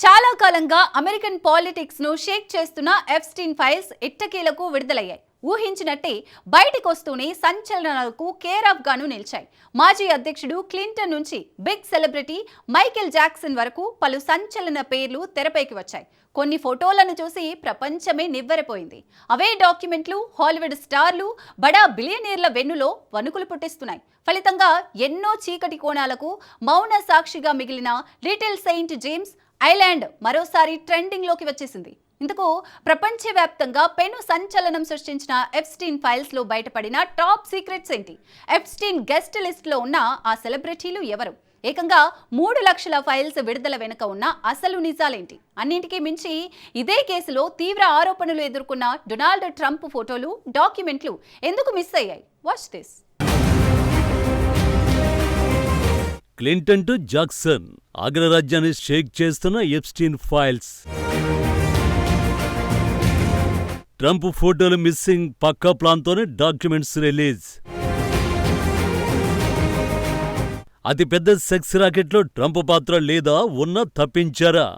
చాలా కాలంగా American politics ను షేక్ చేస్తున్న ఎప్స్టీన్ ఫైల్స్ ఎట్టకేలకు విడుదలయ్యాయి. ఊహించినట్టే బయటికొస్తూనే సంచలనాలకు కేర్ ఆఫ్ గాను నిలిచాయి. మాజీ అధ్యక్షుడు క్లింటన్ నుంచి బిగ్ సెలబ్రిటీ మైకేల్ జాక్సన్ వరకు పలు సంచలన పేర్లు తెరపైకి వచ్చాయి. కొన్ని ఫోటోలను చూసి ప్రపంచమే నివ్వెరపోయింది. అవే డాక్యుమెంట్లు హాలీవుడ్ స్టార్లు, బడా బిలియనీర్ల వెన్నులో వణుకులు పుట్టిస్తున్నాయి. ఫలితంగా ఎన్నో చీకటి కోణాలకు మౌన సాక్షిగా మిగిలిన లిటిల్ సెయింట్ జేమ్స్ ఐలాండ్ మరోసారి ట్రెండింగ్ లోకి వచ్చేసింది. ఇందుకు ప్రపంచవ్యాప్తంగా పెను సంచలనం సృష్టించిన ఎప్స్టీన్ ఫైల్స్ లో బయటపడిన టాప్ సీక్రెట్స్ ఏంటి? ఎప్స్టీన్ గెస్ట్ లిస్ట్ లో ఉన్న ఆ సెలబ్రిటీలు ఎవరు? ఏకంగా 3 లక్షల ఫైల్స్ విడుదల వెనుక ఉన్న అసలు నిజాలేంటి? అన్నింటికీ మించి ఇదే కేసులో తీవ్ర ఆరోపణలు ఎదుర్కొన్న డొనాల్డ్ ట్రంప్ ఫోటోలు, డాక్యుమెంట్లు ఎందుకు మిస్ అయ్యాయి? Watch this. Clinton to Jackson, అగ్రరాజ్యాన్ని షేక్ చేస్తున్న ఎప్స్టీన్ ఫైల్స్. ట్రంప్ ఫోటోలు మిస్సింగ్, పక్కా ప్లాన్తోనే డాక్యుమెంట్స్ రిలీజ్. అతిపెద్ద సెక్స్ రాకెట్లో ట్రంప్ పాత్ర లేదా ఉన్న తప్పించారా?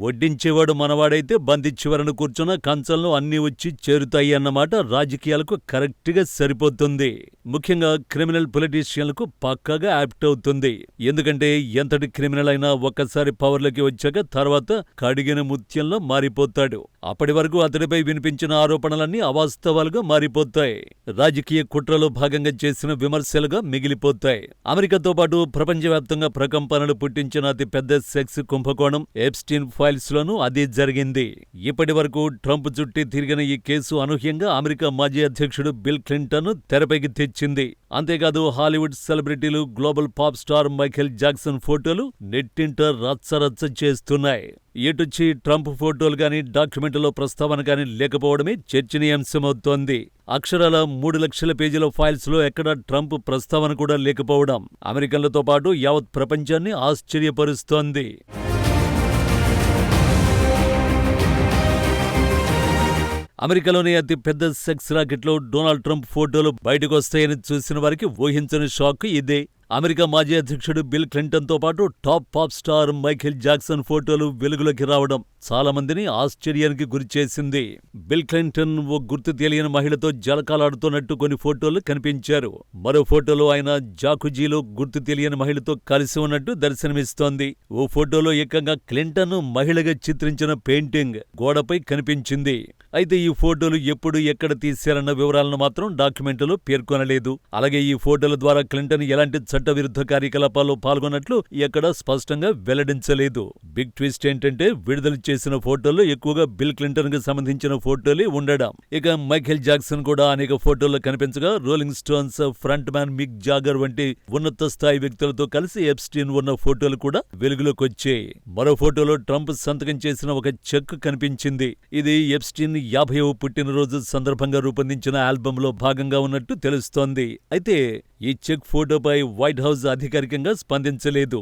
వడ్డించేవాడు మనవాడైతే బంది చివరను కూర్చున్న కంచంలో అన్నీ వచ్చి చేరుతాయి అన్నమాట రాజకీయాలకు కరెక్ట్గా సరిపోతుంది. ముఖ్యంగా క్రిమినల్ పొలిటీషియన్లకు పక్కాగా యాప్ట్ అవుతుంది. ఎందుకంటే ఎంతటి క్రిమినల్ అయినా ఒక్కసారి పవర్లోకి వచ్చాక తర్వాత కడిగిన ముత్యంలో మారిపోతాడు. అప్పటి వరకు అతడిపై వినిపించిన ఆరోపణలన్నీ అవాస్తవాలుగా మారిపోతాయి. రాజకీయ కుట్రలో భాగంగా చేసిన విమర్శలుగా మిగిలిపోతాయి. అమెరికాతో పాటు ప్రపంచవ్యాప్తంగా ప్రకంపనలు పుట్టించిన అతి పెద్ద సెక్స్ కుంభకోణం ఎప్స్టీన్ ఫైల్స్ లోనూ అదే జరిగింది. ఇప్పటి వరకు ట్రంప్ చుట్టి తిరిగిన ఈ కేసు అనూహ్యంగా అమెరికా మాజీ అధ్యక్షుడు బిల్ క్లింటన్ తెరపైకి తెచ్చింది. అంతేకాదు హాలీవుడ్ సెలబ్రిటీలు, global pop star Michael Jackson ఫోటోలు నెట్టింట రచ్చరచ్చ చేస్తున్నాయి. ఎటుచి ట్రంప్ ఫోటోలు గాని, డాక్యుమెంట్లో ప్రస్తావన గాని లేకపోవడమే చర్చనీయాంశమవుతోంది. అక్షరాల 3 లక్షల పేజీల ఫైల్స్ లో ఎక్కడా ట్రంప్ ప్రస్తావన కూడా లేకపోవడం అమెరికన్లతో పాటు యావత్ ప్రపంచాన్ని ఆశ్చర్యపరుస్తోంది. అమెరికాలోని అతి పెద్ద సెక్స్ రాకెట్లో డొనాల్డ్ ట్రంప్ ఫోటోలు బయటకొస్తాయని చూసిన వారికి ఊహించని షాక్ ఇదే. అమెరికా మాజీ అధ్యక్షుడు బిల్ క్లింటన్తో పాటు top pop star Michael Jackson ఫోటోలు వెలుగులోకి రావడం చాలా మందిని ఆశ్చర్యానికి గురిచేసింది. బిల్ క్లింటన్ ఓ గుర్తు తెలియని మహిళతో జలకాలాడుతున్నట్టు కొన్ని ఫోటోలు కనిపించారు. మరో ఫోటోలో ఆయన జాకుజీలో గుర్తు తెలియని మహిళతో కలిసి ఉన్నట్టు దర్శనమిస్తోంది. ఓ ఫోటోలో ఏకంగా క్లింటన్ మహిళగా చిత్రించిన పెయింటింగ్ గోడపై కనిపించింది. అయితే ఈ ఫోటోలు ఎప్పుడు, ఎక్కడ తీశారన్న వివరాలను మాత్రం డాక్యుమెంట్లో పేర్కొనలేదు. అలాగే ఈ ఫోటోల ద్వారా క్లింటన్ ఎలాంటి చట్టవిరుద్ధ కార్యకలాపాల్లో పాల్గొన్నట్లు ఎక్కడా స్పష్టంగా వెల్లడించలేదు. బిగ్ ట్విస్ట్ ఏంటంటే విడుదల చేసిన ఫోటోల్లో ఎక్కువగా బిల్ క్లింటన్ కు సంబంధించిన ఫోటోలే ఉండడం. ఇక మైకేల్ జాక్సన్ కూడా అనేక ఫోటోల్లో కనిపించగా రోలింగ్ స్టోన్స్ ఫ్రంట్ మ్యాన్ మిక్ జాగర్ వంటి ఉన్నత స్థాయి వ్యక్తులతో కలిసి ఎప్స్టీన్ ఉన్న ఫోటోలు కూడా వెలుగులోకి వచ్చాయి. మరో ఫోటోలో ట్రంప్ సంతకం చేసిన ఒక చెక్ కనిపించింది. ఇది ఎప్స్టీన్ 50వ పుట్టినరోజు సందర్భంగా రూపొందించిన ఆల్బంలో భాగంగా ఉన్నట్టు తెలుస్తోంది. అయితే ఈ చెక్ ఫోటోపై వైట్ హౌస్ అధికారికంగా స్పందించలేదు.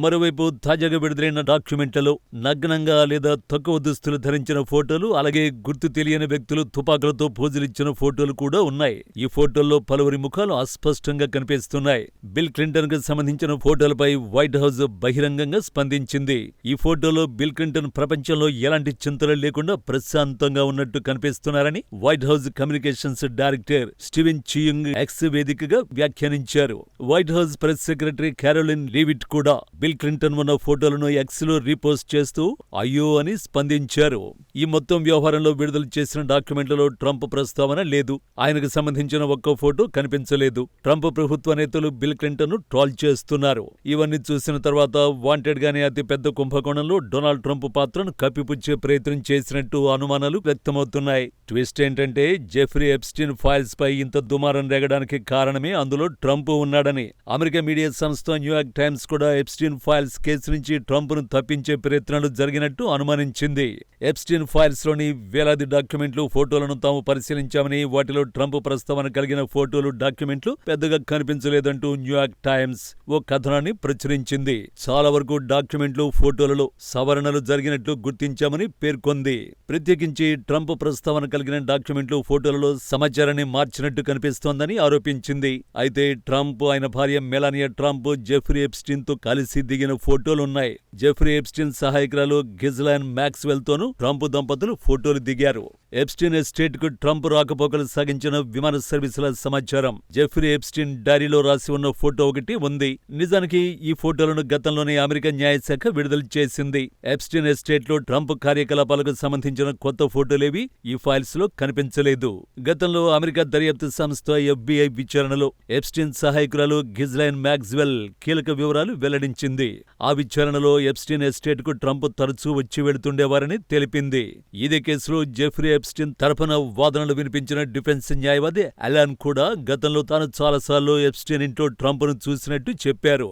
మరోవైపు తాజాగా విడుదలైన డాక్యుమెంట్లలో నగ్నంగా లేదా తక్కువ దుస్తులు ధరించిన ఫోటోలు, అలాగే గుర్తు తెలియని వ్యక్తులు తుపాకులతో పోజులిచ్చిన ఫోటోలు కూడా ఉన్నాయి. ఈ ఫోటోల్లో పలువురి ముఖాలు అస్పష్టంగా కనిపిస్తున్నాయి. బిల్ క్లింటన్ కు సంబంధించిన ఫోటోలపై వైట్ హౌస్ బహిరంగంగా స్పందించింది. ఈ ఫోటోలో బిల్ క్లింటన్ ప్రపంచంలో ఎలాంటి చింతలు లేకుండా ప్రశాంతంగా ఉన్నట్టు కనిపిస్తున్నారని White House communications director Steven Cheung X వేదికగా వ్యాఖ్యానించారు. White House press secretary Karoline Leavitt కూడా బిల్ క్లింటన్ ఉన్న ఫోటోలను ఎక్స్ లో రీపోస్ట్ చేస్తూ అయ్యో అని స్పందించారు. ఈ మొత్తం వ్యవహారంలో విడుదల చేసిన డాక్యుమెంట్లలో ట్రంప్ ప్రస్తావన లేదు. ఆయనకు సంబంధించిన ఒక్కో ఫోటో కనిపించలేదు. ట్రంప్ ప్రభుత్వ నేతలు బిల్ క్లింటన్ ను ట్రోల్ చేస్తున్నారు. ఇవన్నీ చూసిన తర్వాత వాంటెడ్ గానే అతి పెద్ద కుంభకోణంలో డొనాల్డ్ ట్రంప్ పాత్రను కప్పిపుచ్చే ప్రయత్నం చేసినట్టు అనుమానాలు వ్యక్తమవుతున్నాయి. ట్విస్ట్ ఏంటంటే జెఫ్రీ ఎప్స్టీన్ ఫైల్స్ పై ఇంత దుమారం రేగడానికి కారణమే అందులో ట్రంప్ ఉన్నాడని అమెరికా మీడియా సంస్థ న్యూయార్క్ టైమ్స్ కూడా ఎప్స్టీన్ ఫైల్స్ కేసు నుంచి ట్రంప్ను తప్పించే ప్రయత్నాలు జరిగినట్టు అనుమానించింది. ఎప్స్టీన్ ఫైల్స్లోని వేలాది డాక్యుమెంట్లు, ఫోటోలను తాము పరిశీలించామని, వాటిలో ట్రంప్ ప్రస్తావన కలిగిన ఫోటోలు, డాక్యుమెంట్లు పెద్దగా కనిపించలేదంటూ న్యూయార్క్ టైమ్స్ ఓ కథనాన్ని ప్రచురించింది. చాలా వరకు డాక్యుమెంట్లు, ఫోటోలలో సవరణలు జరిగినట్లు గుర్తించామని పేర్కొంది. ప్రత్యేకించి ట్రంప్ ప్రస్తావన కలిగిన డాక్యుమెంట్లు, ఫోటోలలో సమాచారాన్ని మార్చినట్టు కనిపిస్తోందని ఆరోపించింది. అయితే ట్రంప్, ఆయన భార్య మెలానియా ట్రంప్, జెఫ్రీ ఎప్స్టీన్ తో కలిసి దిగిన ఫోటోలున్నాయి. జెఫ్రీ ఎప్స్టీన్ సహాయకురాలు గిజ్లైన్ మ్యాక్స్వెల్ తోనూ ట్రంప్ దంపతులు ఫోటోలు దిగారు. ఎప్స్టీన్ ఎస్టేట్ కు ట్రంప్ రాకపోకలు సాగించిన విమాన సర్వీసుల సమాచారం జెఫ్రీ ఎప్స్టీన్ డైరీలో రాసి ఉన్న ఫోటో ఒకటి ఉంది. నిజానికి ఈ ఫోటోలను గతంలోనే అమెరికా న్యాయశాఖ విడుదల చేసింది. ఎప్స్టీన్ ఎస్టేట్ లో ట్రంప్ కార్యకలాపాలకు సంబంధించిన కొత్త ఫోటోలేవి ఈ ఫైల్స్ లో కనిపించలేదు. గతంలో అమెరికా దర్యాప్తు సంస్థ FBI విచారణలో ఎప్స్టీన్ సహాయకురాలు గిజ్లైన్ మ్యాక్స్వెల్ కీలక వివరాలు వెల్లడించింది. ఆ విచారణలో ఎప్స్టీన్ ఎస్టేట్ కు ట్రంప్ తరచూ వచ్చి వెళుతుండేవారని తెలిపింది. ఇదే కేసులో జెఫ్రీ ఎప్స్టీన్ తరఫున వాదనలు వినిపించిన డిఫెన్స్ న్యాయవాది అలాన్ కూడా గతంలో తాను చాలాసార్లు ఎప్స్టీన్ ఇంట్లో ట్రంప్ను చూసినట్టు చెప్పారు.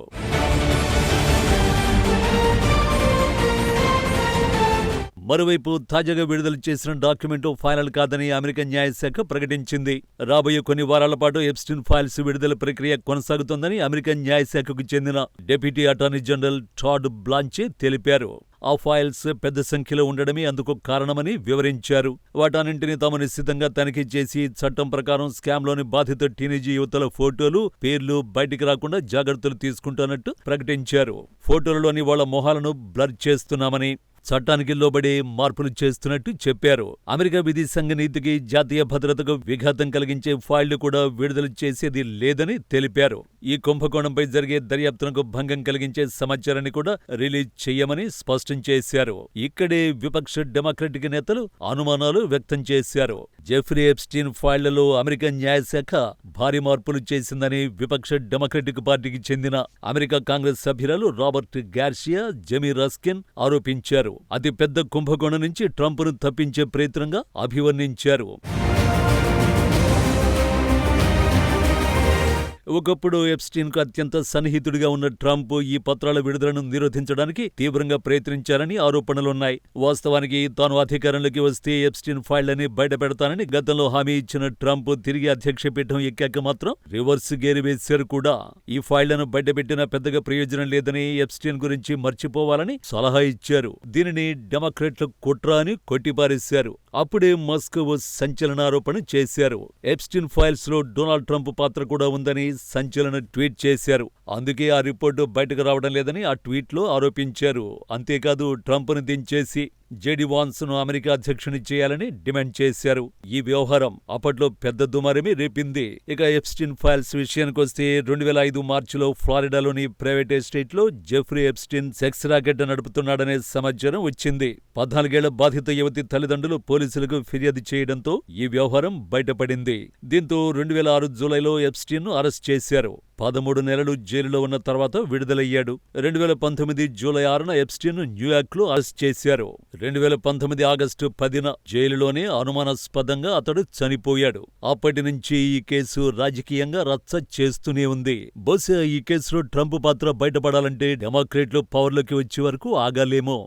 మరోవైపు తాజాగా విడుదల చేసిన డాక్యుమెంట్ ఫైనల్ కాదని అమెరికా న్యాయశాఖ ప్రకటించింది. రాబోయే కొన్ని వారాల పాటు ఎప్స్టీన్ ఫైల్స్ విడుదల ప్రక్రియ కొనసాగుతోందని అమెరికా న్యాయశాఖకు చెందిన డిప్యూటీ అటార్నీ జనరల్ టాడ్ బ్లాంచే తెలిపారు. ఆ ఫైల్స్ పెద్ద సంఖ్యలో ఉండడమే అందుకు కారణమని వివరించారు. వాటన్నింటినీ తాము నిశ్చితంగా తనిఖీ చేసి చట్టం ప్రకారం స్కామ్లోని బాధిత టీనేజీ యువతల ఫోటోలు, పేర్లు బయటికి రాకుండా జాగ్రత్తలు తీసుకుంటున్నట్టు ప్రకటించారు. ఫోటోలలోని వాళ్ల మొహాలను బ్లర్ చేస్తున్నామని, చట్టానికి లోబడే మార్పులు చేస్తున్నట్టు చెప్పారు. అమెరికా విదేశాంగ నీతికి, జాతీయ భద్రతకు విఘాతం కలిగించే ఫైళ్లు కూడా విడుదల చేసేది లేదని తెలిపారు. ఈ కుంభకోణంపై జరిగే దర్యాప్తునకు భంగం కలిగించే సమాచారాన్ని కూడా రిలీజ్ చెయ్యమని స్పష్టం చేశారు. ఇక్కడే విపక్ష డెమోక్రటిక్ నేతలు అనుమానాలు వ్యక్తం చేశారు. జెఫ్రీ ఎప్స్టీన్ ఫైళ్లలో అమెరికా న్యాయశాఖ భారీ మార్పులు చేసిందని విపక్ష డెమోక్రటిక్ పార్టీకి చెందిన అమెరికా కాంగ్రెస్ సభ్యురాలు రాబర్ట్ గార్షియా, జెమీ రస్కిన్ ఆరోపించారు. అతి పెద్ద కుంభకోణం నుంచి ట్రంప్ను తప్పించే ప్రయత్నంగా అభివర్ణించారు. ఒకప్పుడు ఎప్స్టీన్ కు అత్యంత సన్నిహితుడిగా ఉన్న ట్రంప్ ఈ పత్రాల విడుదలను నిరోధించడానికి తీవ్రంగా ప్రయత్నించారని ఆరోపణలున్నాయి. వాస్తవానికి తాను అధికారంలోకి వస్తే ఎప్స్టీన్ ఫైళ్లని బయటపెడతానని గతంలో హామీ ఇచ్చిన ట్రంప్ తిరిగి అధ్యక్ష పీఠం ఎక్కాక మాత్రం రివర్స్ గేరు వేశారు కూడా. ఈ ఫైళ్లను బయటపెట్టినా పెద్దగా ప్రయోజనం లేదని, ఎప్స్టీన్ గురించి మర్చిపోవాలని సలహా ఇచ్చారు. దీనిని డెమోక్రాట్ల కుట్ర అని కొట్టిపారేశారు. అప్పుడే మస్క్ ఓ సంచలనారోపణ చేశారు. ఎప్స్టీన్ ఫైల్స్ లో డొనాల్డ్ ట్రంప్ పాత్ర కూడా ఉందని సంచలన ట్వీట్ చేశారు. అందుకే ఆ రిపోర్టు బయటకు రావడం లేదని ఆ ట్వీట్లో ఆరోపించారు. అంతేకాదు ట్రంప్ను దించేసి జేడీ వాన్స్ను అమెరికా అధ్యక్షుని చేయాలని డిమాండ్ చేశారు. ఈ వ్యవహారం అప్పట్లో పెద్ద దుమారమే రేపింది. ఇక ఎప్స్టీన్ ఫైల్స్ విషయానికొస్తే 2005 మార్చిలో ఫ్లారిడాలోని ప్రైవేట్ ఎస్టేట్లో జెఫ్రీ ఎప్స్టీన్ సెక్స్ రాకెట్ నడుపుతున్నాడనే సమాచారం వచ్చింది. 14 ఏళ్ల బాధిత యువతి తల్లిదండ్రులు పోలీసులకు ఫిర్యాదు చేయడంతో ఈ వ్యవహారం బయటపడింది. దీంతో 2006 జూలైలో ఎప్స్టీన్ ను అరెస్ట్ చేశారు. 13 నెలలు జైలులో ఉన్న తర్వాత విడుదలయ్యాడు. 2019 జూలై 6న ఎప్స్టీన్ ను న్యూయార్క్లో అరెస్ట్ చేశారు. 2019 ఆగస్టు 10న జైలులోనే అనుమానాస్పదంగా అతడు చనిపోయాడు. అప్పటి నుంచి ఈ కేసు రాజకీయంగా రచ్చ చేస్తూనే ఉంది. బహుశా ఈ కేసులో ట్రంప్ పాత్ర బయటపడాలంటే డెమోక్రేట్లు పవర్లోకి వచ్చే వరకు ఆగాలేమో.